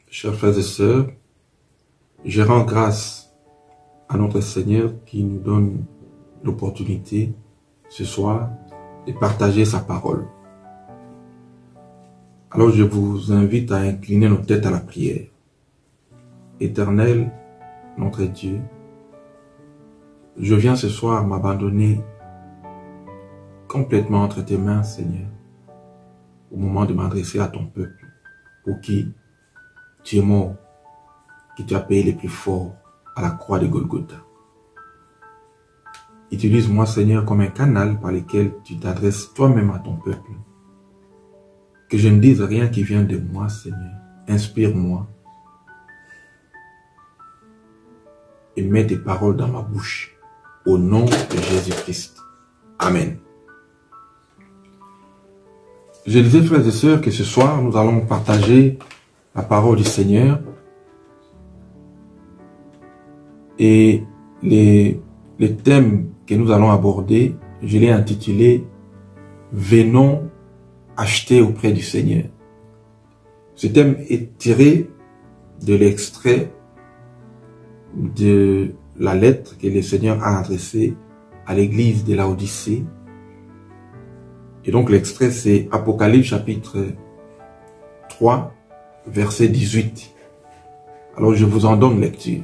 Chers frères et sœurs, je rends grâce à notre Seigneur qui nous donne l'opportunité ce soir de partager sa parole. Alors je vous invite à incliner nos têtes à la prière. Éternel, notre Dieu, je viens ce soir m'abandonner complètement entre tes mains, Seigneur, au moment de m'adresser à ton peuple, pour qui tu es mort, qui tu as payé les prix forts à la croix de Golgotha. Utilise-moi, Seigneur, comme un canal par lequel tu t'adresses toi-même à ton peuple. Que je ne dise rien qui vient de moi, Seigneur. Inspire-moi et mets tes paroles dans ma bouche. Au nom de Jésus-Christ. Amen. Je disais, frères et sœurs, que ce soir, nous allons partager la parole du Seigneur. Et les thèmes que nous allons aborder, je l'ai intitulé « Venons acheter auprès du Seigneur ». Ce thème est tiré de l'extrait de la lettre que le Seigneur a adressée à l'église de Laodicée. Et donc l'extrait, c'est Apocalypse chapitre 3, verset 18. Alors je vous en donne lecture.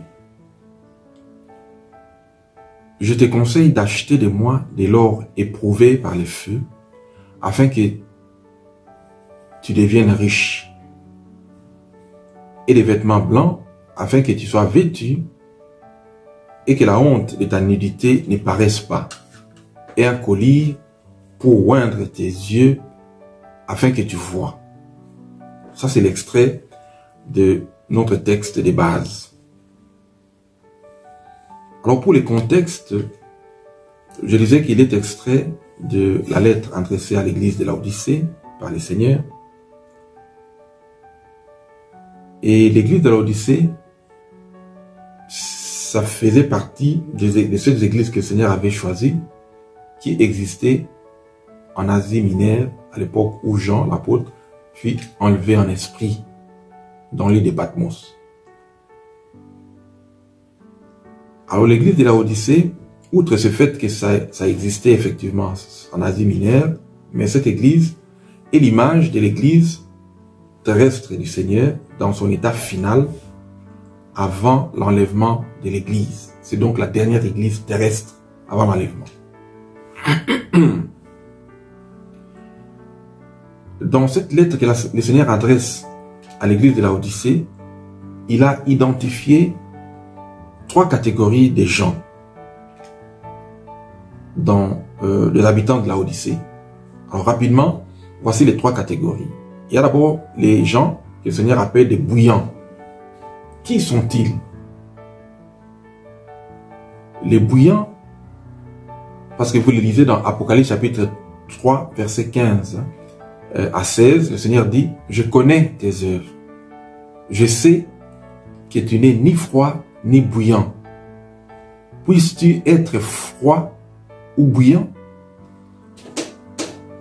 Je te conseille d'acheter de moi de l'or éprouvé par le feu, afin que tu deviennes riche, et des vêtements blancs, afin que tu sois vêtu, et que la honte de ta nudité ne paraisse pas, et un collier pour oindre tes yeux, afin que tu vois. Ça, c'est l'extrait de notre texte de base. Alors, pour le contexte, je disais qu'il est extrait de la lettre adressée à l'église de Laodicée par le Seigneur. Et l'église de Laodicée, ça faisait partie de ces églises que le Seigneur avait choisies, qui existaient en Asie mineure, à l'époque où Jean, l'apôtre, fut enlevé en esprit dans l'île de Patmos. Alors l'église de Laodicée, outre ce fait que ça existait effectivement en Asie mineure, mais cette église est l'image de l'église terrestre du Seigneur dans son état final avant l'enlèvement de l'église. C'est donc la dernière église terrestre avant l'enlèvement. Dans cette lettre que le Seigneur adresse à l'église de Laodicée, il a identifié 3 catégories de gens des habitants de Laodicée. Alors rapidement, voici les 3 catégories. Il y a d'abord les gens que le Seigneur appelle des bouillants. Qui sont-ils? Les bouillants, parce que vous le lisez dans Apocalypse chapitre 3, verset 15 à 16, le Seigneur dit « Je connais tes œuvres. Je sais que tu n'es ni froid ni bouillant. Puisses-tu être froid ou bouillant?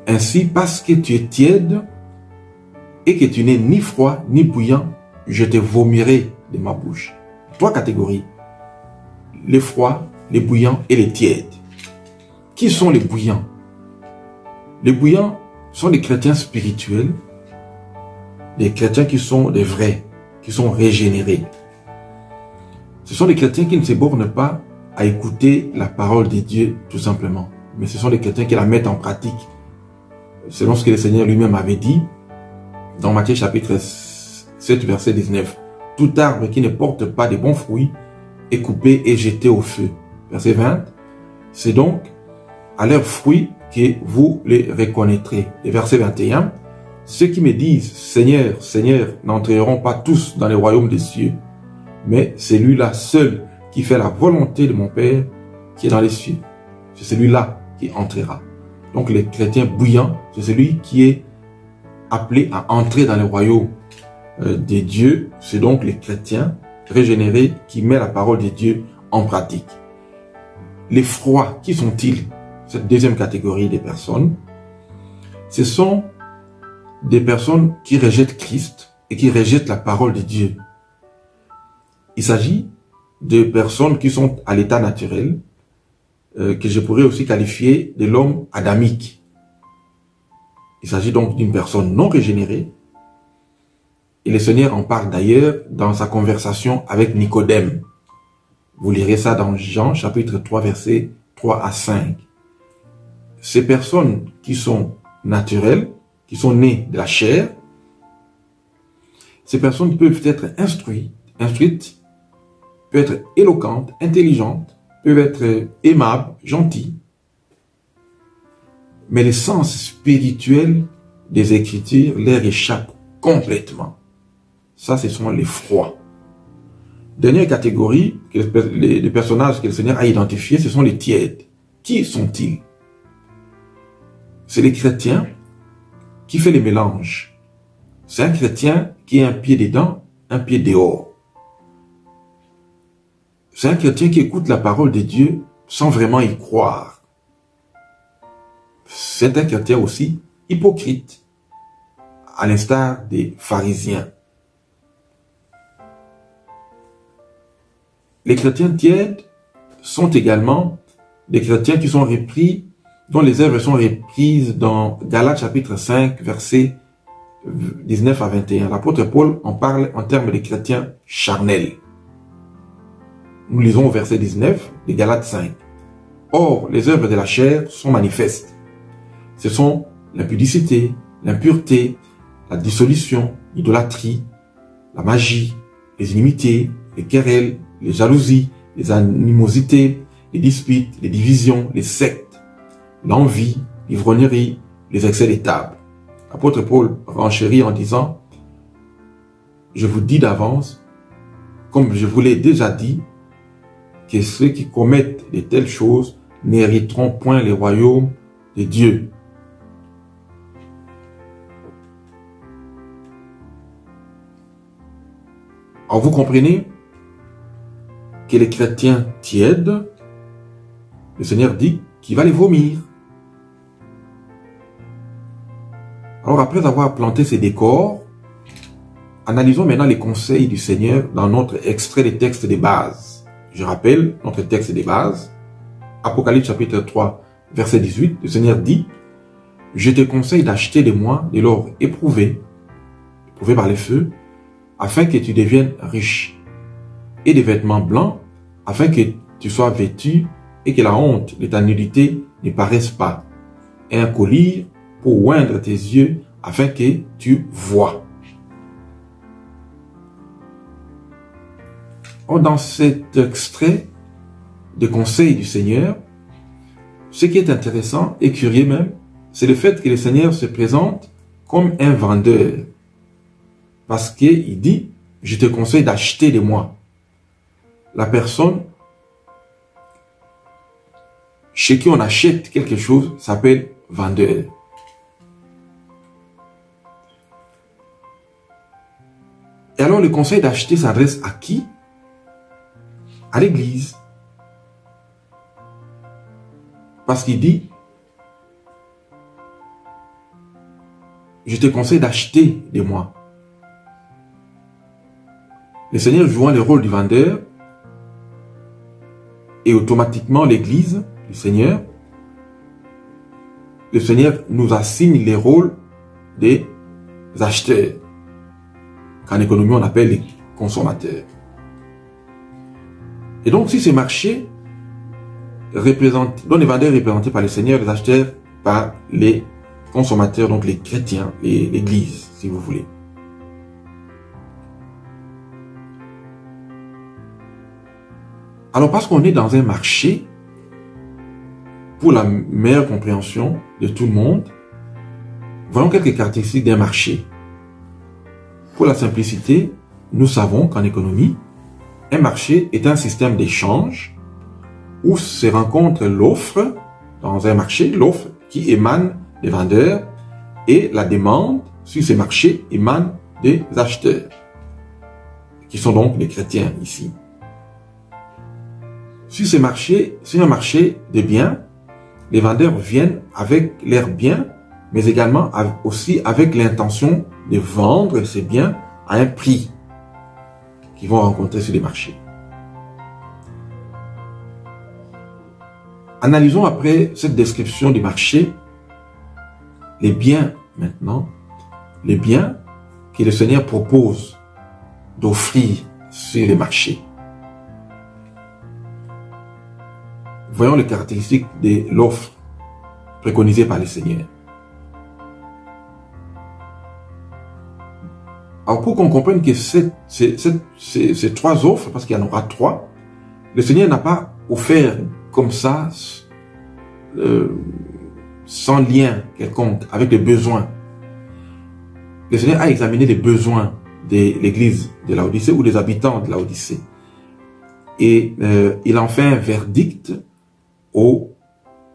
Ainsi, parce que tu es tiède et que tu n'es ni froid ni bouillant, je te vomirai de ma bouche. » 3 catégories. Les froids, les bouillants et les tièdes. Qui sont les bouillants? Les bouillants sont des chrétiens spirituels, des chrétiens qui sont des vrais, qui sont régénérés. Ce sont des chrétiens qui ne se bornent pas à écouter la parole de Dieu tout simplement, mais ce sont des chrétiens qui la mettent en pratique, selon ce que le Seigneur lui-même avait dit dans Matthieu chapitre 7 verset 19. tout arbre qui ne porte pas de bons fruits est coupé et jeté au feu. Verset 20. C'est donc à leurs fruits que vous les reconnaîtrez. Et verset 21. Ceux qui me disent, Seigneur, Seigneur, n'entreront pas tous dans le royaume des cieux, mais celui-là seul qui fait la volonté de mon Père qui est dans les cieux. C'est celui-là qui entrera. Donc le chrétien bouillant, c'est celui qui est appelé à entrer dans le royaume de Dieu. C'est donc les chrétiens régénérés qui met la parole de Dieu en pratique. Les froids, qui sont-ils? Cette deuxième catégorie des personnes, ce sont des personnes qui rejettent Christ et qui rejettent la parole de Dieu. Il s'agit de personnes qui sont à l'état naturel, que je pourrais aussi qualifier de l'homme adamique. Il s'agit donc d'une personne non régénérée. Et le Seigneur en parle d'ailleurs dans sa conversation avec Nicodème. Vous lirez ça dans Jean chapitre 3 versets 3 à 5. Ces personnes qui sont naturelles, qui sont nées de la chair, ces personnes peuvent être instruites, peuvent être éloquentes, intelligentes, peuvent être aimables, gentilles. Mais le sens spirituel des Écritures leur échappe complètement. Ça, ce sont les froids. Dernière catégorie, les personnages que le Seigneur a identifiés, ce sont les tièdes. Qui sont-ils? C'est les chrétiens qui font les mélanges. C'est un chrétien qui a un pied dedans, un pied dehors. C'est un chrétien qui écoute la parole de Dieu sans vraiment y croire. C'est un chrétien aussi hypocrite, à l'instar des pharisiens. Les chrétiens tièdes sont également des chrétiens qui sont repris, dont les œuvres sont reprises dans Galates chapitre 5, versets 19 à 21. L'apôtre Paul en parle en termes de chrétiens charnels. Nous lisons au verset 19 de Galates 5. Or, les œuvres de la chair sont manifestes. Ce sont l'impudicité, l'impureté, la dissolution, l'idolâtrie, la magie, les inimitiés, les querelles, les jalousies, les animosités, les disputes, les divisions, les sectes, l'envie, l'ivrognerie, les excès des tables. L'apôtre Paul renchérit en disant, je vous dis d'avance, comme je vous l'ai déjà dit, que ceux qui commettent de telles choses n'hériteront point les royaumes de Dieu. Alors vous comprenez que les chrétiens tièdes, le Seigneur dit qu'il va les vomir. Alors après avoir planté ces décors, analysons maintenant les conseils du Seigneur dans notre extrait des textes de base. Je rappelle notre texte de base, Apocalypse chapitre 3, verset 18, le Seigneur dit, « Je te conseille d'acheter de moi de l'or éprouvé par le feu, afin que tu deviennes riche, et des vêtements blancs, afin que tu sois vêtu et que la honte de ta nudité ne paraisse pas, et un collier pour oindre tes yeux, afin que tu vois. » Or, dans cet extrait de conseil du Seigneur, ce qui est intéressant et curieux même, c'est le fait que le Seigneur se présente comme un vendeur. Parce qu'il dit, je te conseille d'acheter de moi. La personne chez qui on achète quelque chose s'appelle vendeur. Et alors le conseil d'acheter s'adresse à qui? À l'église. Parce qu'il dit, je te conseille d'acheter de moi. Le Seigneur jouant le rôle du vendeur, et automatiquement l'église du Seigneur, le Seigneur nous assigne les rôles des acheteurs, qu'en économie on appelle les consommateurs. Et donc si ce marché dont les vendeurs représentés par le Seigneur, les acheteurs par les consommateurs, donc les chrétiens, l'église, si vous voulez. Alors, parce qu'on est dans un marché, pour la meilleure compréhension de tout le monde, voyons quelques caractéristiques d'un marché. Pour la simplicité, nous savons qu'en économie, un marché est un système d'échange où se rencontre l'offre dans un marché, l'offre qui émane des vendeurs et la demande sur ces marchés émane des acheteurs, qui sont donc les chrétiens ici. Sur ces marchés, sur un marché de biens, les vendeurs viennent avec leurs biens, mais également aussi avec l'intention de vendre ces biens à un prix qu'ils vont rencontrer sur les marchés. Analysons après cette description du marché les biens maintenant, les biens que le Seigneur propose d'offrir sur les marchés. Voyons les caractéristiques de l'offre préconisée par le Seigneur. Alors pour qu'on comprenne que ces trois offres, parce qu'il y en aura trois, le Seigneur n'a pas offert comme ça, sans lien quelconque avec les besoins. Le Seigneur a examiné les besoins de l'église de Laodicée ou des habitants de Laodicée. Et il en fait un verdict au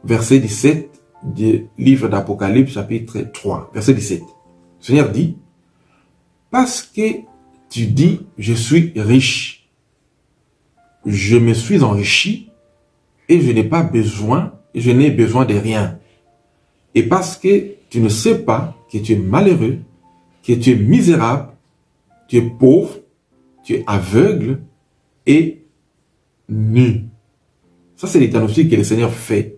verset 17 du livre d'Apocalypse, chapitre 3, verset 17. Le Seigneur dit, « Parce que tu dis, je suis riche, je me suis enrichi et je n'ai pas besoin, je n'ai besoin de rien. Et parce que tu ne sais pas que tu es malheureux, que tu es misérable, tu es pauvre, tu es aveugle et nu. » Ça, c'est les diagnostics que le Seigneur fait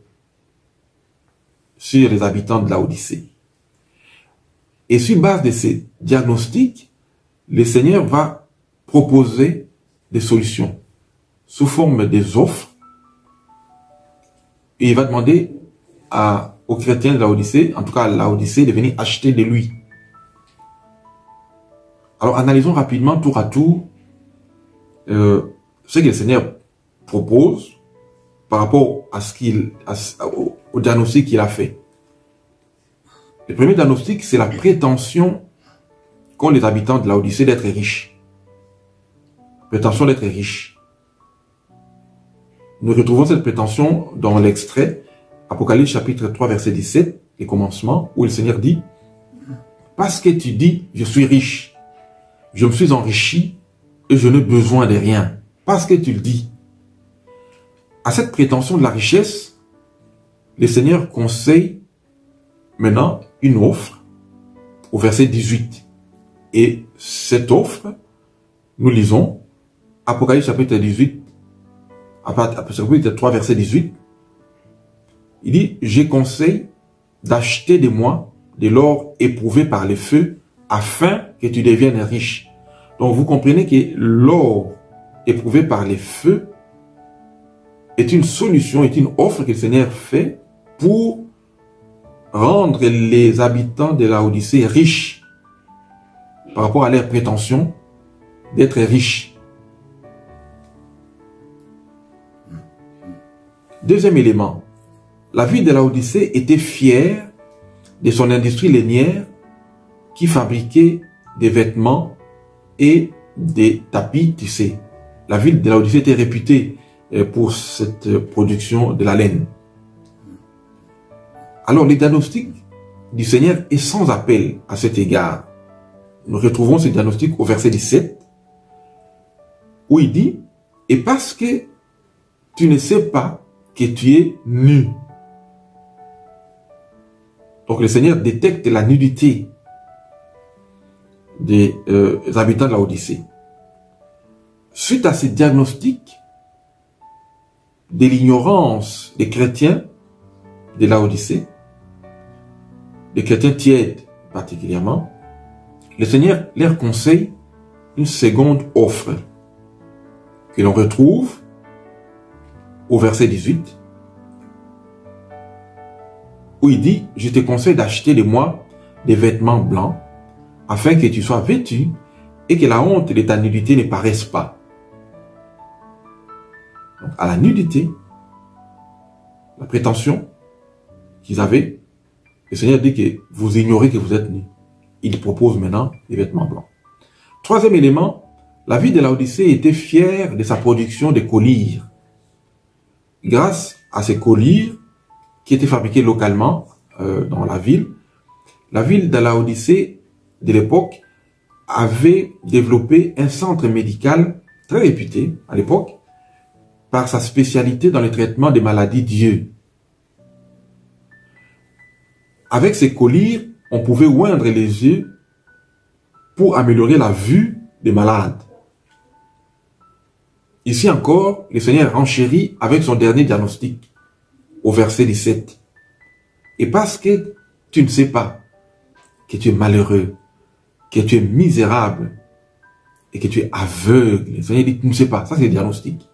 sur les habitants de Laodicée. Et sur base de ces diagnostics, le Seigneur va proposer des solutions sous forme des offres. Et il va demander aux chrétiens de Laodicée, en tout cas à Laodicée, de venir acheter de lui. Alors, analysons rapidement, tour à tour, ce que le Seigneur propose par rapport à au diagnostic qu'il a fait. Le premier diagnostic, c'est la prétention qu'ont les habitants de Laodicée d'être riches. Prétention d'être riches. Nous retrouvons cette prétention dans l'extrait Apocalypse chapitre 3 verset 17, les commencements, où le Seigneur dit « Parce que tu dis, je suis riche, je me suis enrichi et je n'ai besoin de rien. » Parce que tu le dis. À cette prétention de la richesse, le Seigneur conseille maintenant une offre au verset 18. Et cette offre, nous lisons Apocalypse chapitre 18, chapitre 3 verset 18. Il dit, je conseille d'acheter de moi de l'or éprouvé par le feu afin que tu deviennes riche. Donc vous comprenez que l'or éprouvé par les feux est une solution, est une offre que le Seigneur fait pour rendre les habitants de Laodicée riches par rapport à leur prétention d'être riches. Deuxième élément, la ville de Laodicée était fière de son industrie lainière qui fabriquait des vêtements et des tapis tissés. La ville de Laodicée était réputée pour cette production de la laine. Alors, le diagnostic du Seigneur est sans appel à cet égard. Nous retrouvons ce diagnostic au verset 17, où il dit, « Et parce que tu ne sais pas que tu es nu. » Donc, le Seigneur détecte la nudité des habitants de Laodicée. Suite à ce diagnostic de l'ignorance des chrétiens de Laodicée, des chrétiens tièdes particulièrement, le Seigneur leur conseille une seconde offre que l'on retrouve au verset 18, où il dit, je te conseille d'acheter de moi des vêtements blancs afin que tu sois vêtu et que la honte de ta nudité ne paraisse pas. Donc, à la nudité, la prétention qu'ils avaient. Le Seigneur dit que vous ignorez que vous êtes nus. Il propose maintenant des vêtements blancs. Troisième élément, la ville de Laodicée était fière de sa production de collyres. Grâce à ces collyres qui étaient fabriqués localement dans la ville de Laodicée de l'époque avait développé un centre médical très réputé à l'époque par sa spécialité dans le traitement des maladies d'yeux. Avec ces collyres, on pouvait oindre les yeux pour améliorer la vue des malades. Ici encore, le Seigneur renchérit avec son dernier diagnostic au verset 17. Et parce que tu ne sais pas que tu es malheureux, que tu es misérable et que tu es aveugle, le Seigneur dit tu ne sais pas, ça c'est le diagnostic.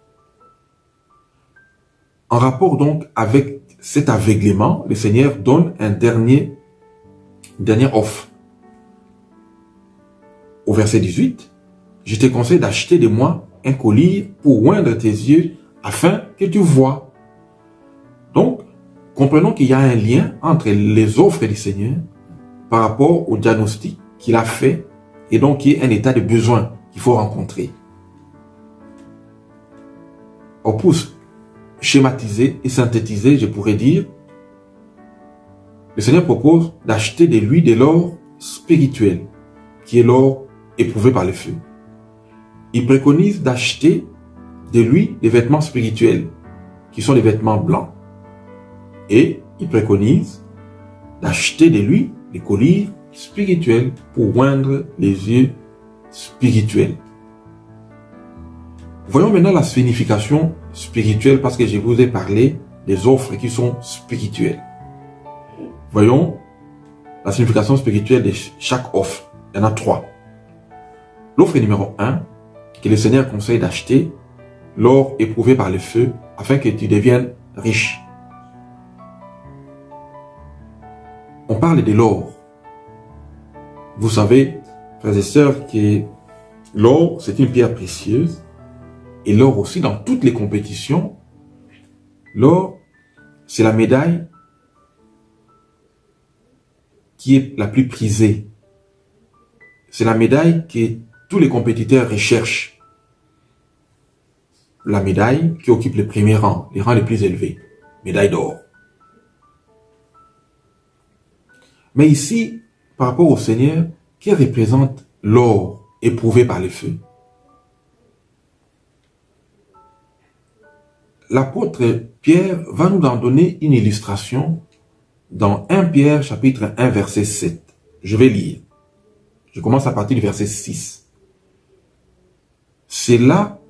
En rapport donc avec cet aveuglement, le Seigneur donne un dernier offre. Au verset 18, je te conseille d'acheter de moi un collier pour oindre tes yeux afin que tu vois. Donc, comprenons qu'il y a un lien entre les offres du Seigneur par rapport au diagnostic qu'il a fait et donc qui est un état de besoin qu'il faut rencontrer. Pour schématiser et synthétiser, je pourrais dire, le Seigneur propose d'acheter de lui de l'or spirituel, qui est l'or éprouvé par le feu. Il préconise d'acheter de lui des vêtements spirituels, qui sont des vêtements blancs. Et il préconise d'acheter de lui des collyres spirituels pour oindre les yeux spirituels. Voyons maintenant la signification spirituelle parce que je vous ai parlé des offres qui sont spirituelles. Voyons la signification spirituelle de chaque offre. Il y en a 3. L'offre numéro 1, que le Seigneur conseille d'acheter l'or éprouvé par le feu afin que tu deviennes riche. On parle de l'or. Vous savez, frères et sœurs, que l'or, c'est une pierre précieuse. Et l'or aussi, dans toutes les compétitions, l'or, c'est la médaille qui est la plus prisée. C'est la médaille que tous les compétiteurs recherchent. La médaille qui occupe les premiers rangs, les rangs les plus élevés. Médaille d'or. Mais ici, par rapport au Seigneur, qui représente l'or éprouvé par le feu? L'apôtre Pierre va nous en donner une illustration dans 1 Pierre chapitre 1 verset 7. Je vais lire. Je commence à partir du verset 6. C'est là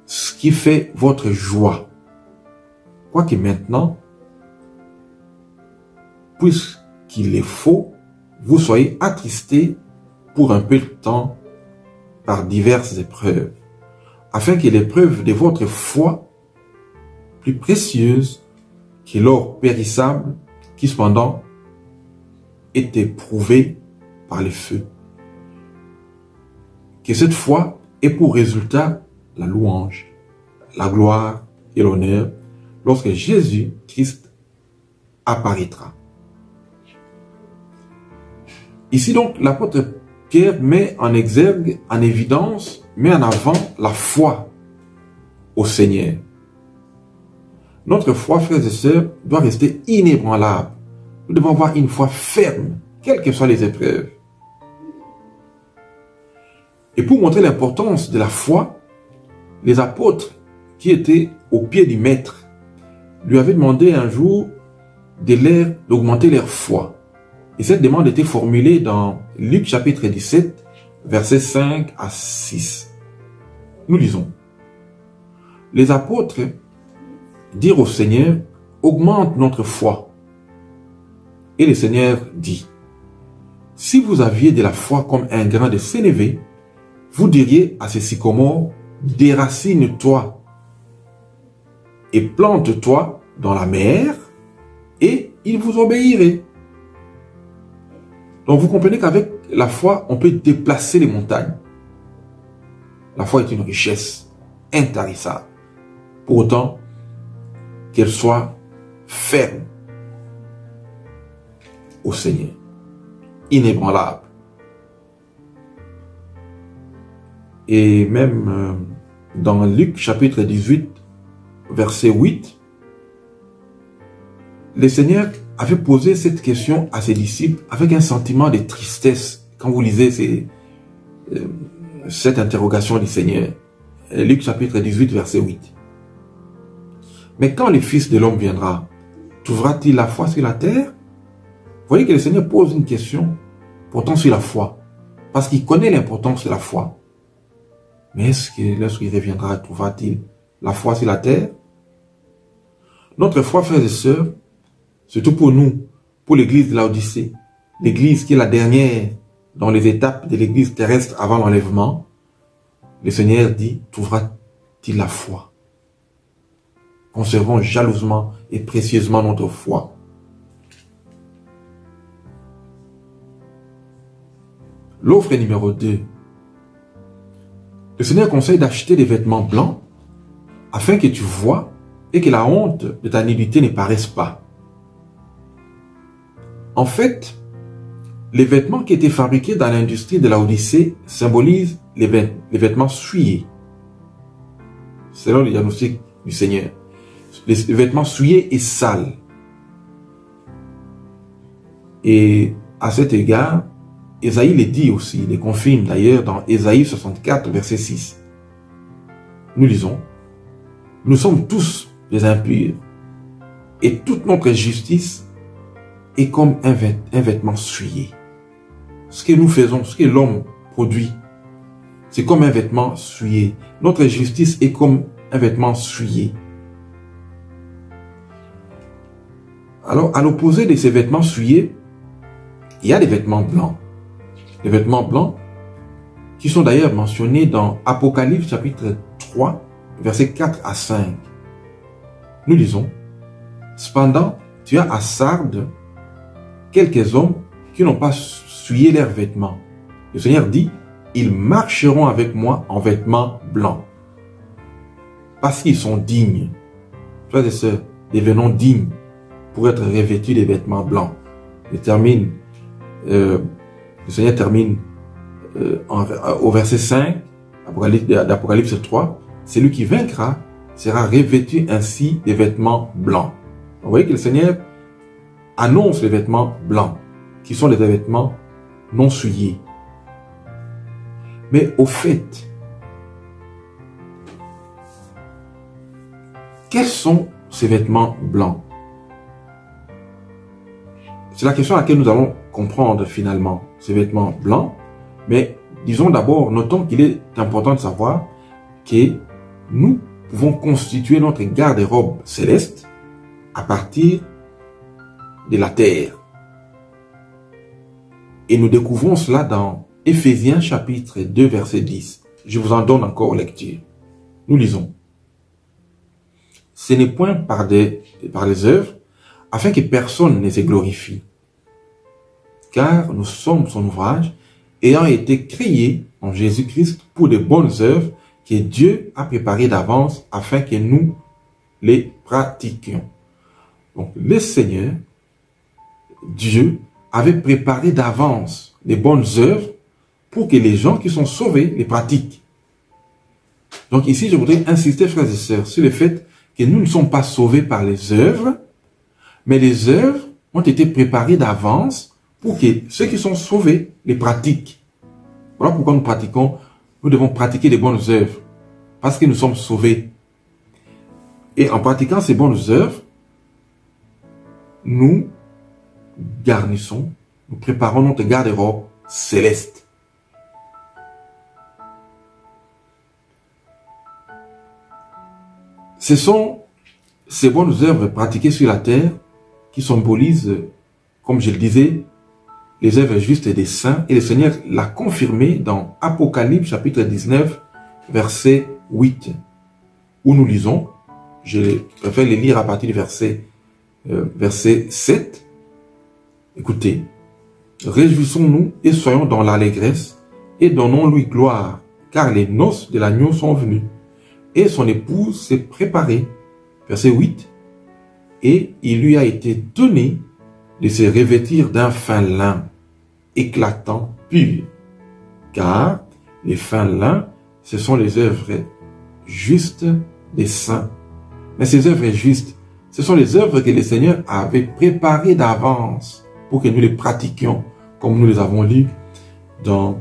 ce qui fait votre joie. Quoique maintenant, puisqu'il est faux, vous soyez attristés pour un peu de temps par diverses épreuves, afin que l'épreuve de votre foi, plus précieuse que l'or périssable, qui cependant est éprouvé par le feu, que cette foi ait pour résultat la louange, la gloire et l'honneur lorsque Jésus-Christ apparaîtra. Ici donc, l'apôtre Pierre met en exergue, en évidence, met en avant la foi au Seigneur. Notre foi, frères et sœurs, doit rester inébranlable. Nous devons avoir une foi ferme, quelles que soient les épreuves. Et pour montrer l'importance de la foi, les apôtres qui étaient au pied du Maître lui avaient demandé un jour d'augmenter leur foi. Et cette demande était formulée dans Luc chapitre 17, versets 5 à 6. Nous lisons. Les apôtres dirent au Seigneur, augmente notre foi. Et le Seigneur dit, si vous aviez de la foi comme un grain de sénévé, vous diriez à ces sycomores, déracine-toi et plante-toi dans la mer, et il vous obéirait. Donc vous comprenez qu'avec la foi, on peut déplacer les montagnes. La foi est une richesse intarissable. pour autant qu'elle soit ferme au Seigneur, inébranlable. Et même dans Luc chapitre 18, verset 8, le Seigneur avait posé cette question à ses disciples avec un sentiment de tristesse. Quand vous lisez cette interrogation du Seigneur, Luc chapitre 18, verset 8. Mais quand le Fils de l'homme viendra, trouvera-t-il la foi sur la terre? Vous voyez que le Seigneur pose une question, pourtant sur la foi, parce qu'il connaît l'importance de la foi. Mais est-ce que lorsqu'il reviendra, trouvera-t-il la foi sur la terre? Notre foi, frères et sœurs, surtout pour nous, pour l'église de Laodicée, l'église qui est la dernière dans les étapes de l'église terrestre avant l'enlèvement, le Seigneur dit, trouvera-t-il la foi? Conservons jalousement et précieusement notre foi. L'offre numéro 2. Le Seigneur conseille d'acheter des vêtements blancs afin que tu vois et que la honte de ta nudité ne paraisse pas. En fait, les vêtements qui étaient fabriqués dans l'industrie de Laodicée symbolisent les vêtements souillés. Selon le diagnostic du Seigneur. Les vêtements souillés et sales. Et à cet égard, Ésaïe les dit aussi, les confirme d'ailleurs dans Ésaïe 64, verset 6. Nous lisons, « Nous sommes tous des impurs, et toute notre justice est comme un vêtement souillé. » Ce que nous faisons, ce que l'homme produit, c'est comme un vêtement souillé. Notre justice est comme un vêtement souillé. Alors, à l'opposé de ces vêtements souillés, il y a des vêtements blancs. Les vêtements blancs qui sont d'ailleurs mentionnés dans Apocalypse chapitre 3, versets 4 à 5. Nous lisons, « Cependant, tu as à Sardes quelques hommes qui n'ont pas souillé leurs vêtements. » Le Seigneur dit, « Ils marcheront avec moi en vêtements blancs. » Parce qu'ils sont dignes. Frères et sœurs, devenons dignes pour être revêtus des vêtements blancs. Le Seigneur termine au verset 5 d'Apocalypse 3. Celui qui vaincra sera revêtu ainsi des vêtements blancs. Vous voyez que le Seigneur annonce les vêtements blancs, qui sont des vêtements non souillés. Mais au fait, quels sont ces vêtements blancs? C'est la question à laquelle nous allons comprendre finalement ces vêtements blancs. Mais disons d'abord, notons qu'il est important de savoir que nous pouvons constituer notre garde-robe céleste à partir de la terre. Et nous découvrons cela dans Éphésiens chapitre 2 verset 10. Je vous en donne encore lecture. Nous lisons. Ce n'est point par les œuvres, afin que personne ne se glorifie. Car nous sommes son ouvrage, ayant été créés en Jésus-Christ pour de bonnes œuvres que Dieu a préparées d'avance afin que nous les pratiquions. Donc le Seigneur, Dieu, avait préparé d'avance les bonnes œuvres pour que les gens qui sont sauvés les pratiquent. Donc ici, je voudrais insister, frères et sœurs, sur le fait que nous ne sommes pas sauvés par les œuvres, mais les œuvres ont été préparées d'avance pour que ceux qui sont sauvés les pratiquent. Voilà pourquoi nous devons pratiquer les bonnes œuvres, parce que nous sommes sauvés. Et en pratiquant ces bonnes œuvres, nous garnissons, nous préparons notre garde-robe céleste. Ce sont ces bonnes œuvres pratiquées sur la terre qui symbolisent, comme je le disais, les œuvres justes des saints. Et le Seigneur l'a confirmé dans Apocalypse chapitre 19, verset 8, où nous lisons, je préfère les lire à partir du verset 7. Écoutez, réjouissons-nous et soyons dans l'allégresse et donnons-lui gloire, car les noces de l'agneau sont venues. et son épouse s'est préparée. Verset 8. Et il lui a été donné de se revêtir d'un fin lin éclatant, pur. Car les fins lins, ce sont les œuvres justes des saints. Mais ces œuvres justes, ce sont les œuvres que le Seigneur avait préparées d'avance pour que nous les pratiquions, comme nous les avons lus dans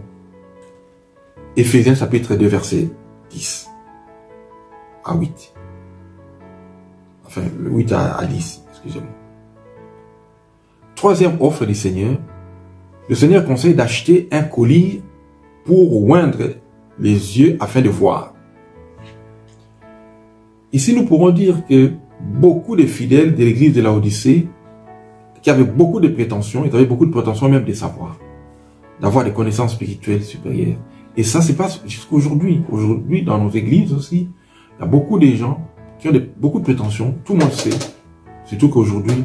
Éphésiens chapitre 2, verset 10 à 8. Enfin, 8 à 10, excusez-moi. Troisième offre du Seigneur. Le Seigneur conseille d'acheter un collier pour oindre les yeux afin de voir. Ici, nous pourrons dire que beaucoup de fidèles de l'église de Laodicée, qui avaient beaucoup de prétentions, ils avaient beaucoup de prétentions même de savoir, d'avoir des connaissances spirituelles supérieures. Et ça se passe jusqu'à aujourd'hui. Aujourd'hui, dans nos églises aussi, il y a beaucoup de gens qui ont beaucoup de prétentions. Tout le monde sait. Surtout qu'aujourd'hui,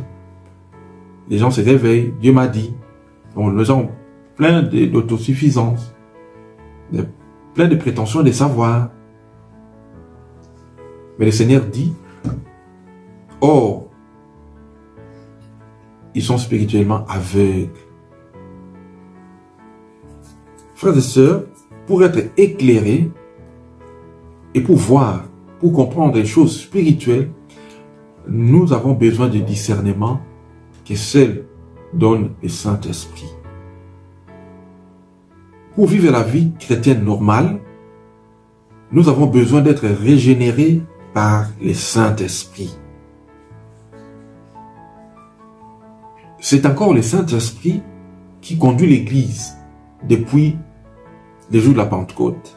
les gens se réveillent. Dieu m'a dit. Donc, les gens ont plein d'autosuffisance, plein de prétentions de savoir. Mais le Seigneur dit, or, ils sont spirituellement aveugles. Frères et sœurs, pour être éclairés et pour voir, pour comprendre les choses spirituelles, nous avons besoin de discernement que seul donne le Saint-Esprit. Pour vivre la vie chrétienne normale, nous avons besoin d'être régénérés par le Saint-Esprit. C'est encore le Saint-Esprit qui conduit l'Église depuis les jours de la Pentecôte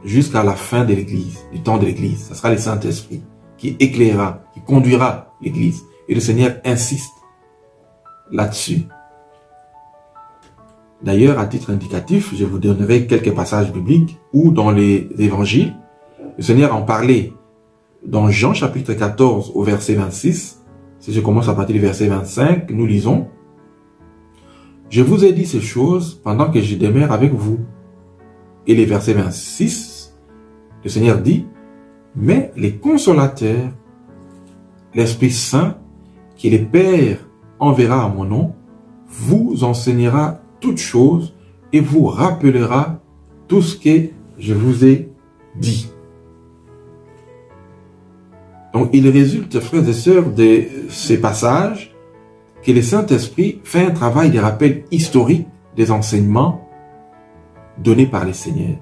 jusqu'à la fin de l'Église, du temps de l'Église. Ce sera le Saint-Esprit qui éclairera, qui conduira l'Église. Et le Seigneur insiste là-dessus. D'ailleurs, à titre indicatif, je vous donnerai quelques passages bibliques où dans les évangiles, le Seigneur en parlait dans Jean chapitre 14 au verset 26. Si je commence à partir du verset 25, nous lisons: je vous ai dit ces choses pendant que je demeure avec vous. Et les versets 26, le Seigneur dit: mais les consolateurs, l'Esprit Saint, que le Père enverra à mon nom, vous enseignera toutes choses et vous rappellera tout ce que je vous ai dit. Donc, il résulte, frères et sœurs, de ces passages que le Saint-Esprit fait un travail de rappel historique des enseignements donnés par les Seigneurs.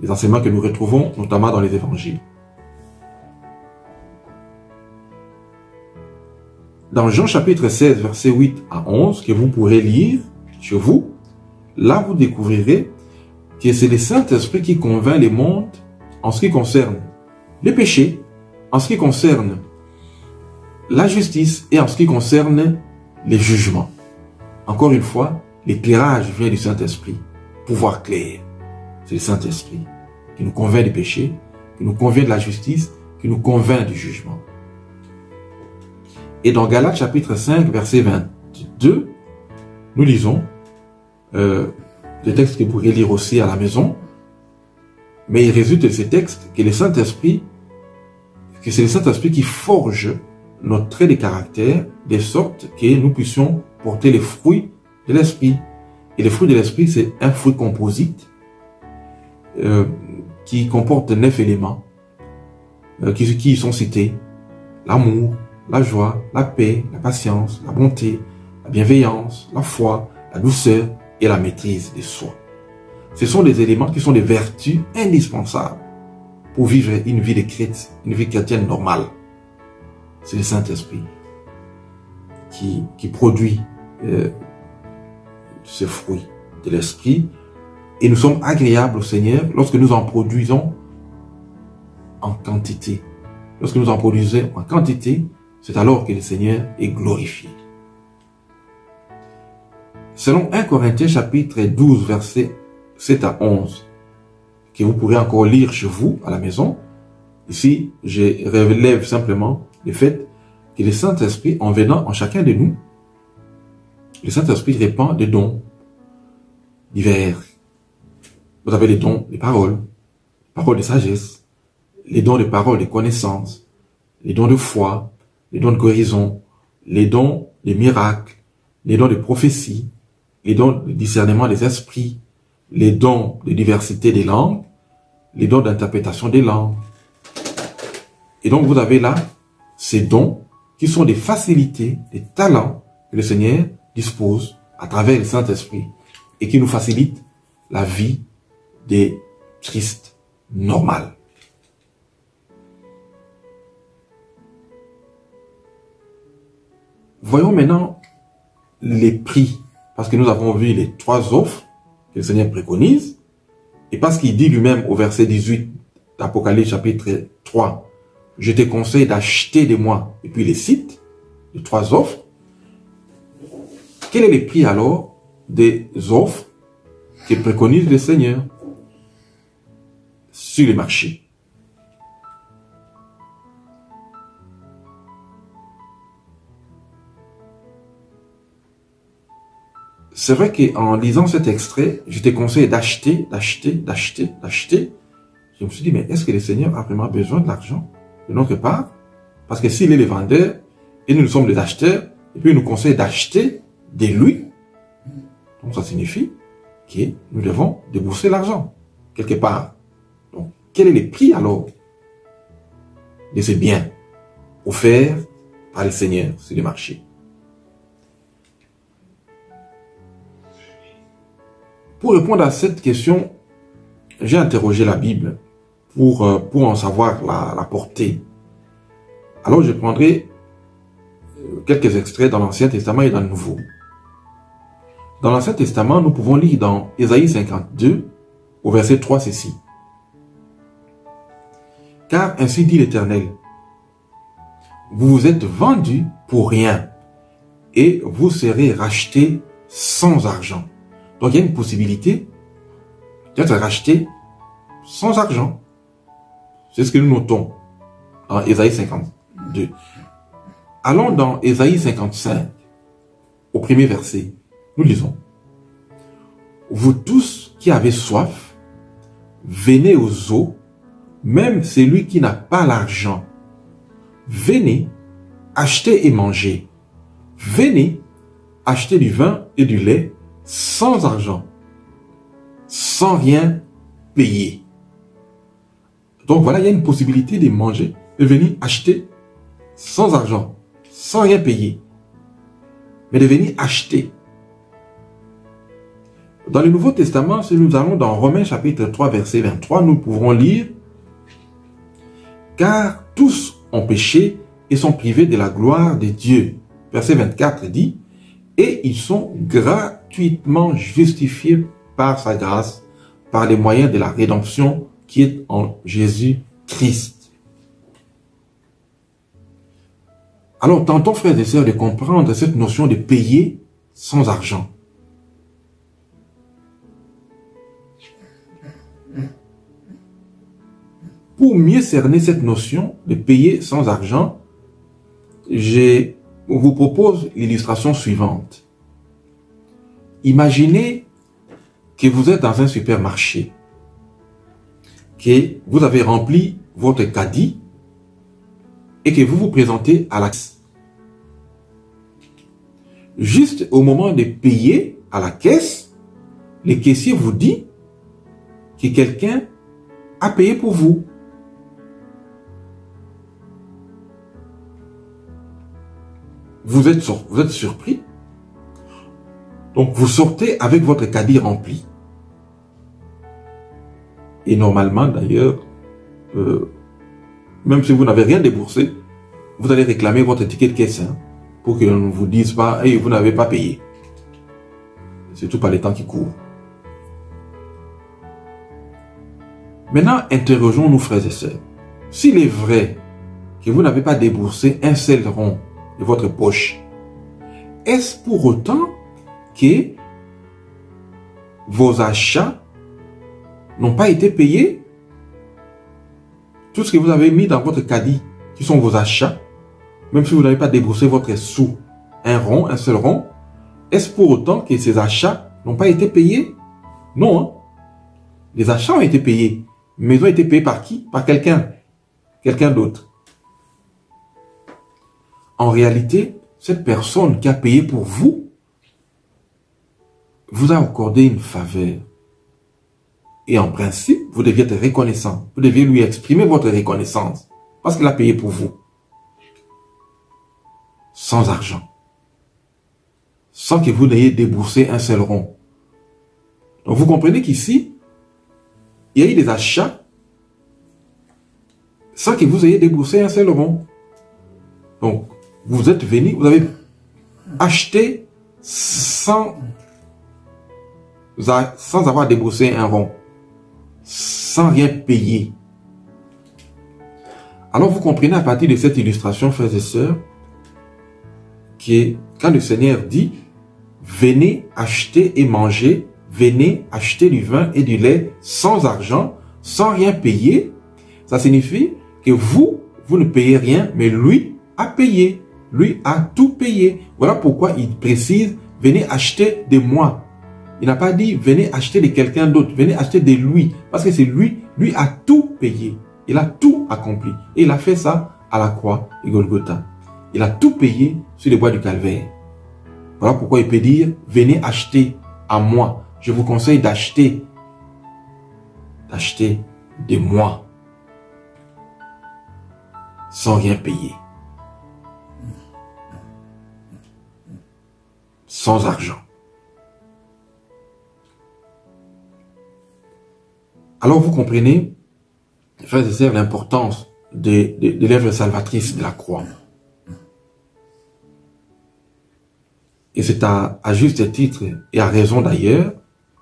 Les enseignements que nous retrouvons notamment dans les évangiles. Dans Jean chapitre 16, versets 8 à 11, que vous pourrez lire chez vous, là vous découvrirez que c'est le Saint-Esprit qui convainc les mondes en ce qui concerne les péchés, en ce qui concerne la justice et en ce qui concerne les jugements. Encore une fois, l'éclairage vient du Saint-Esprit. Pouvoir clair, c'est le Saint-Esprit qui nous convainc des péchés, qui nous convainc de la justice, qui nous convainc du jugement. Et dans Galates chapitre 5, verset 22, nous lisons des textes que vous pourrez lire aussi à la maison, mais il résulte de ces textes que c'est le Saint-Esprit qui forge notre trait de caractère de sorte que nous puissions porter les fruits de l'Esprit. Et les fruits de l'Esprit, c'est un fruit composite qui comporte 9 éléments qui y sont cités: l'amour, la joie, la paix, la patience, la bonté, la bienveillance, la foi, la douceur et la maîtrise de soi. Ce sont des éléments qui sont des vertus indispensables pour vivre une vie de chrétien, une vie chrétienne normale. C'est le Saint-Esprit qui produit ce fruit de l'Esprit, et nous sommes agréables au Seigneur lorsque nous en produisons en quantité. Lorsque nous en produisons en quantité, c'est alors que le Seigneur est glorifié. Selon 1 Corinthiens chapitre 12, versets 7 à 11, que vous pourrez encore lire chez vous à la maison, ici je relève simplement le fait que le Saint-Esprit, en venant en chacun de nous, le Saint-Esprit répand des dons divers. Vous avez les dons des paroles, paroles de sagesse, les dons de parole de connaissance, les dons de foi, les dons de guérison, les dons de miracles, les dons de prophétie, les dons de discernement des esprits, les dons de diversité des langues, les dons d'interprétation des langues. Et donc vous avez là ces dons qui sont des facilités, des talents que le Seigneur dispose à travers le Saint-Esprit et qui nous facilitent la vie des Christ normales. Voyons maintenant les prix, parce que nous avons vu les 3 offres que le Seigneur préconise, et parce qu'il dit lui-même au verset 18 d'Apocalypse chapitre 3, « Je te conseille d'acheter de moi », et puis les cite, les 3 offres. Quel est le prix alors des offres que préconise le Seigneur sur les marchés? C'est vrai qu'en lisant cet extrait, je te conseille d'acheter. Je me suis dit, mais est-ce que le Seigneur a vraiment besoin de l'argent de notre part? Parce que s'il est le vendeur, et nous sommes les acheteurs, et puis il nous conseille d'acheter de lui, donc ça signifie que nous devons débourser l'argent, quelque part. Donc, quel est le prix alors de ces biens offerts par le Seigneur sur le marché? Pour répondre à cette question, j'ai interrogé la Bible pour en savoir la portée. Alors je prendrai quelques extraits dans l'Ancien Testament et dans le Nouveau. Dans l'Ancien Testament, nous pouvons lire dans Ésaïe 52, au verset 3, ceci. « Car ainsi dit l'Éternel, vous vous êtes vendus pour rien, et vous serez rachetés sans argent. » Donc il y a une possibilité d'être racheté sans argent. C'est ce que nous notons dans Ésaïe 52. Allons dans Ésaïe 55, au premier verset. Nous lisons. « Vous tous qui avez soif, venez aux eaux, même celui qui n'a pas l'argent. Venez, achetez et mangez. Venez, achetez du vin et du lait sans argent, sans rien payer. » Donc voilà, il y a une possibilité de manger, de venir acheter sans argent, sans rien payer, mais de venir acheter. Dans le Nouveau Testament, si nous allons dans Romains chapitre 3, verset 23, nous pourrons lire « Car tous ont péché et sont privés de la gloire de Dieu. » Verset 24 dit « Et ils sont gratuitement justifiés par sa grâce, par les moyens de la rédemption qui est en Jésus-Christ. » Alors, tentons, frères et sœurs, de comprendre cette notion de payer sans argent. Pour mieux cerner cette notion de payer sans argent, je vous propose l'illustration suivante. Imaginez que vous êtes dans un supermarché, que vous avez rempli votre caddie et que vous vous présentez à la caisse. Juste au moment de payer à la caisse, le caissier vous dit que quelqu'un a payé pour vous. Vous êtes surpris. Donc vous sortez avec votre caddie rempli. Et normalement d'ailleurs, même si vous n'avez rien déboursé, vous allez réclamer votre ticket de caisse, hein, pour qu'on ne vous dise pas, hey, vous n'avez pas payé. Surtout par les temps qui courent. Maintenant, interrogeons-nous, frères et sœurs. S'il est vrai que vous n'avez pas déboursé un seul rond de votre poche, est-ce pour autant que vos achats n'ont pas été payés? Tout ce que vous avez mis dans votre caddie, qui sont vos achats, même si vous n'avez pas déboursé votre sou, un seul rond, est-ce pour autant que ces achats n'ont pas été payés? Non, hein? Les achats ont été payés, maison a été payée par qui? Par quelqu'un. Quelqu'un d'autre. En réalité, cette personne qui a payé pour vous a accordé une faveur. Et en principe, vous deviez être reconnaissant. Vous deviez lui exprimer votre reconnaissance. Parce qu'il a payé pour vous. Sans argent. Sans que vous n'ayez déboursé un seul rond. Donc vous comprenez qu'ici, il y a eu des achats sans que vous ayez déboursé un seul rond. Donc, vous êtes venu, vous avez acheté sans avoir déboursé un rond. Sans rien payer. Alors vous comprenez à partir de cette illustration, frères et sœurs, que quand le Seigneur dit, venez acheter et manger, venez acheter du vin et du lait sans argent, sans rien payer, ça signifie que vous ne payez rien, mais lui a payé. Lui a tout payé. Voilà pourquoi il précise, venez acheter de moi. Il n'a pas dit, venez acheter de quelqu'un d'autre, venez acheter de lui. Parce que c'est lui a tout payé. Il a tout accompli. Et il a fait ça à la croix de Golgotha. Il a tout payé sur les bois du calvaire. Voilà pourquoi il peut dire, venez acheter à moi. Je vous conseille d'acheter de moi. Sans rien payer. Sans argent. Alors vous comprenez, frères et sœurs, l'importance de l'œuvre salvatrice de la croix. Et c'est à juste titre et à raison d'ailleurs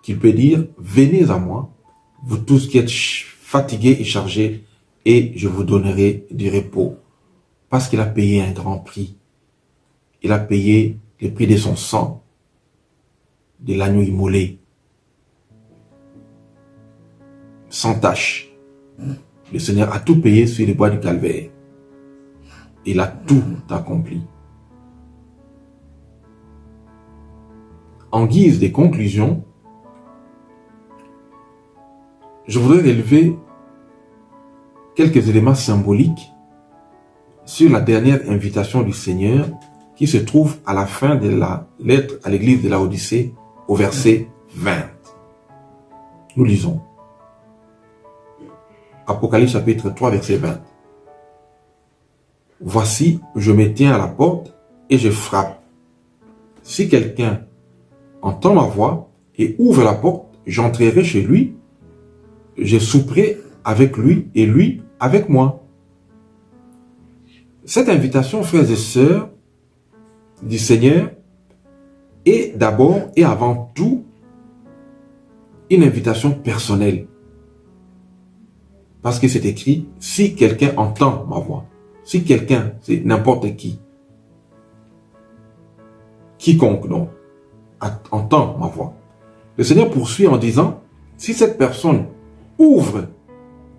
qu'il peut dire, venez à moi, vous tous qui êtes fatigués et chargés, et je vous donnerai du repos. Parce qu'il a payé un grand prix. Il a payé le prix de son sang, de l'agneau immolé, sans tache. Le Seigneur a tout payé sur les bois du calvaire. Il a tout accompli. En guise de conclusion, je voudrais relever quelques éléments symboliques sur la dernière invitation du Seigneur qui se trouve à la fin de la lettre à l'église de Laodicée au verset 20. Nous lisons. Apocalypse chapitre 3 verset 20. Voici, je me tiens à la porte et je frappe. Si quelqu'un entend ma voix et ouvre la porte, j'entrerai chez lui, je souperai avec lui et lui avec moi. Cette invitation, frères et sœurs, du Seigneur est d'abord et avant tout une invitation personnelle. Parce que c'est écrit, si quelqu'un entend ma voix, si quelqu'un, c'est n'importe qui, quiconque donc, entend ma voix. Le Seigneur poursuit en disant, si cette personne ouvre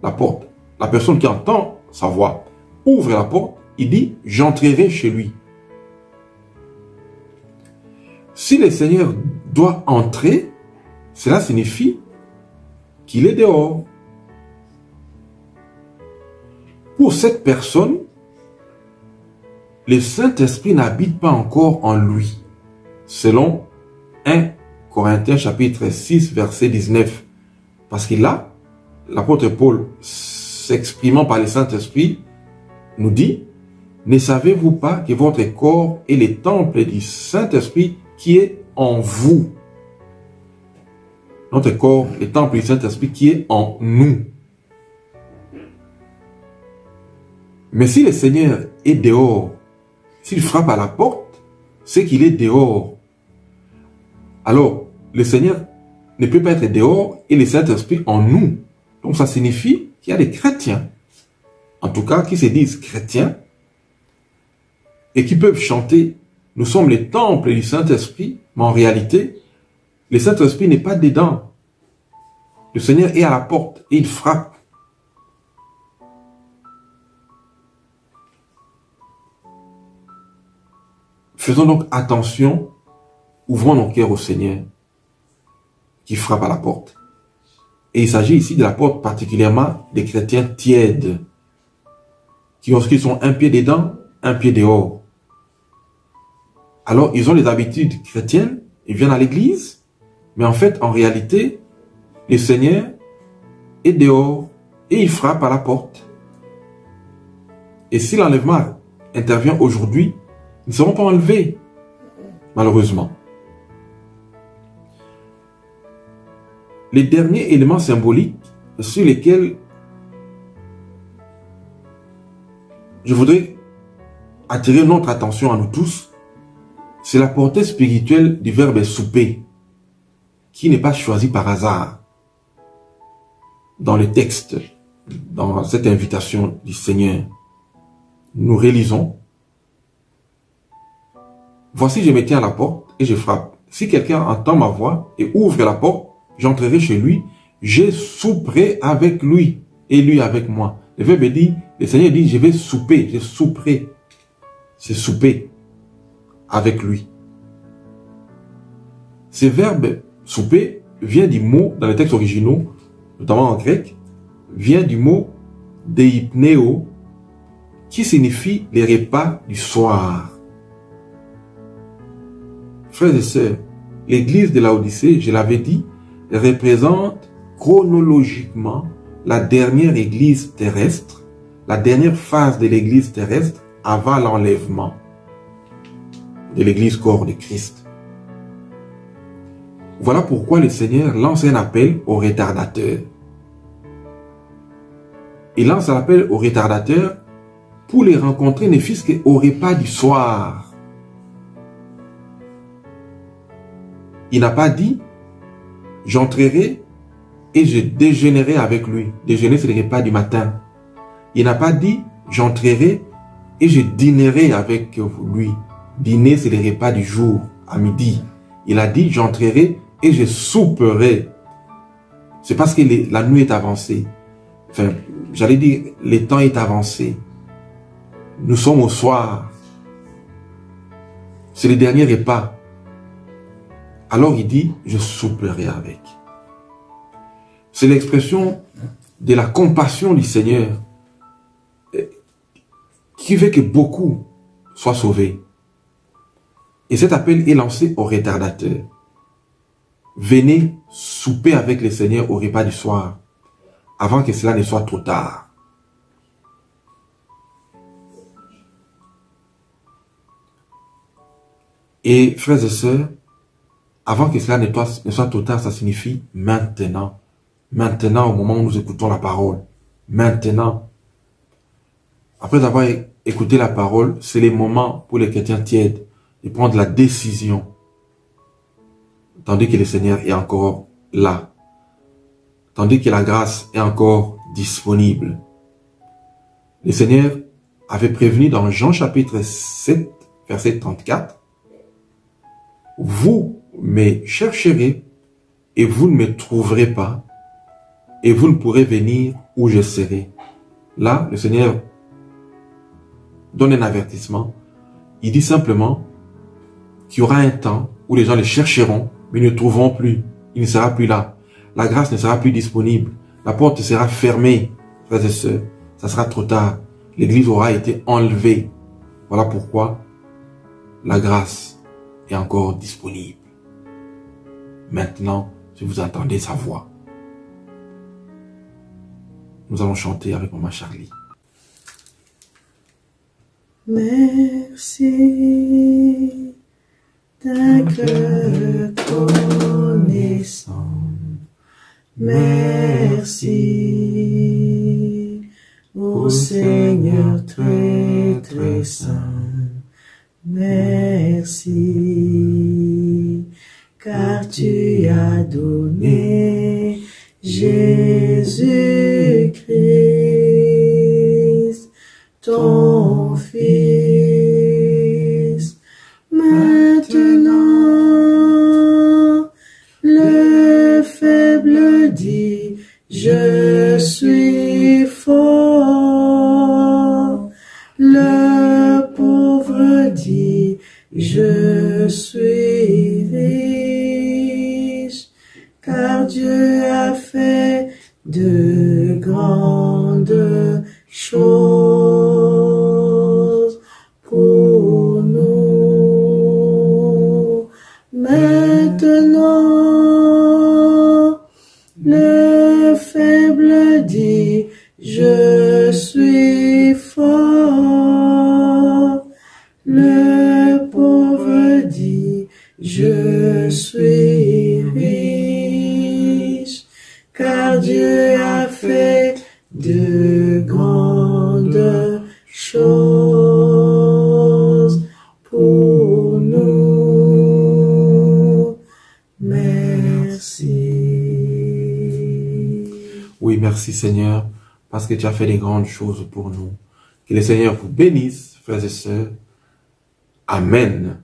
la porte, la personne qui entend sa voix, ouvre la porte, il dit, j'entrerai chez lui. Si le Seigneur doit entrer, cela signifie qu'il est dehors. Pour cette personne, le Saint-Esprit n'habite pas encore en lui, selon 1 Corinthiens chapitre 6 verset 19. Parce que là, l'apôtre Paul, s'exprimant par le Saint-Esprit, nous dit, ne savez-vous pas que votre corps est le temple du Saint-Esprit qui est en vous? Notre corps, le temple du Saint-Esprit qui est en nous. Mais si le Seigneur est dehors, s'il frappe à la porte, c'est qu'il est dehors. Alors, le Seigneur ne peut pas être dehors et le Saint-Esprit en nous. Donc ça signifie qu'il y a des chrétiens, en tout cas qui se disent chrétiens, et qui peuvent chanter « Nous sommes les temples du Saint-Esprit », mais en réalité, le Saint-Esprit n'est pas dedans. Le Seigneur est à la porte et il frappe. Faisons donc attention, ouvrons nos cœurs au Seigneur qui frappe à la porte. Et il s'agit ici de l'apôtre particulièrement des chrétiens tièdes, qui sont un pied dedans, un pied dehors. Alors, ils ont les habitudes chrétiennes, ils viennent à l'église, mais en fait, en réalité, le Seigneur est dehors et il frappe à la porte. Et si l'enlèvement intervient aujourd'hui, ils ne seront pas enlevés, malheureusement. Les derniers éléments symboliques sur lesquels je voudrais attirer notre attention à nous tous, c'est la portée spirituelle du verbe souper, qui n'est pas choisi par hasard dans le texte, dans cette invitation du Seigneur. Nous relisons. Voici, je me tiens à la porte et je frappe. Si quelqu'un entend ma voix et ouvre la porte, j'entrerai chez lui, je souperai avec lui et lui avec moi. Le verbe dit, le Seigneur dit, je vais souper, je souperai. C'est souper avec lui. Ce verbe souper vient du mot, dans les textes originaux, notamment en grec, vient du mot deipneo, qui signifie les repas du soir. Frères et sœurs, l'église de Laodicée, je l'avais dit, représente chronologiquement la dernière église terrestre, la dernière phase de l'église terrestre avant l'enlèvement de l'église corps de Christ. Voilà pourquoi le Seigneur lance un appel aux retardateurs. Il lance un appel aux retardateurs pour les rencontrer ne fût-ce qu'au repas du soir. Il n'a pas dit « j'entrerai et je déjeunerai avec lui ». Déjeuner, c'est le repas du matin. Il n'a pas dit « j'entrerai et je dînerai avec lui ». Dîner, c'est le repas du jour, à midi. Il a dit « j'entrerai et je souperai ». C'est parce que la nuit est avancée. Enfin, j'allais dire, le temps est avancé. Nous sommes au soir. C'est le dernier repas. Alors il dit, je souperai avec. C'est l'expression de la compassion du Seigneur qui fait que beaucoup soient sauvés. Et cet appel est lancé aux retardateurs. Venez souper avec le Seigneur au repas du soir, avant que cela ne soit trop tard. Et frères et sœurs, avant que cela ne soit trop tard, ça signifie maintenant. Maintenant, au moment où nous écoutons la parole. Maintenant. Après avoir écouté la parole, c'est le moment pour les chrétiens tièdes de prendre la décision. Tandis que le Seigneur est encore là. Tandis que la grâce est encore disponible. Le Seigneur avait prévenu dans Jean chapitre 7, verset 34. Vous me chercherez et vous ne me trouverez pas et vous ne pourrez venir où je serai. Là, le Seigneur donne un avertissement. Il dit simplement qu'il y aura un temps où les gens les chercheront mais ne trouveront plus. Il ne sera plus là. La grâce ne sera plus disponible. La porte sera fermée, frères et sœurs. Ça sera trop tard. L'église aura été enlevée. Voilà pourquoi la grâce est encore disponible. Maintenant, si vous entendez sa voix, nous allons chanter avec maman Charlie. Merci d'un cœur connaissant. Merci ô Seigneur très très saint. Merci car tu as donné Jésus-Christ, ton Fils. Maintenant, le faible dit, je suis fort. Le pauvre dit, je suis riche, car Dieu a fait de grandes choses pour nous. Maintenant, le faible dit, je suis fort. Le pauvre dit, je suis riche, car Dieu a fait de grandes choses pour nous. Merci. Oui, merci Seigneur, parce que tu as fait des grandes choses pour nous. Que le Seigneur vous bénisse, frères et sœurs. Amen.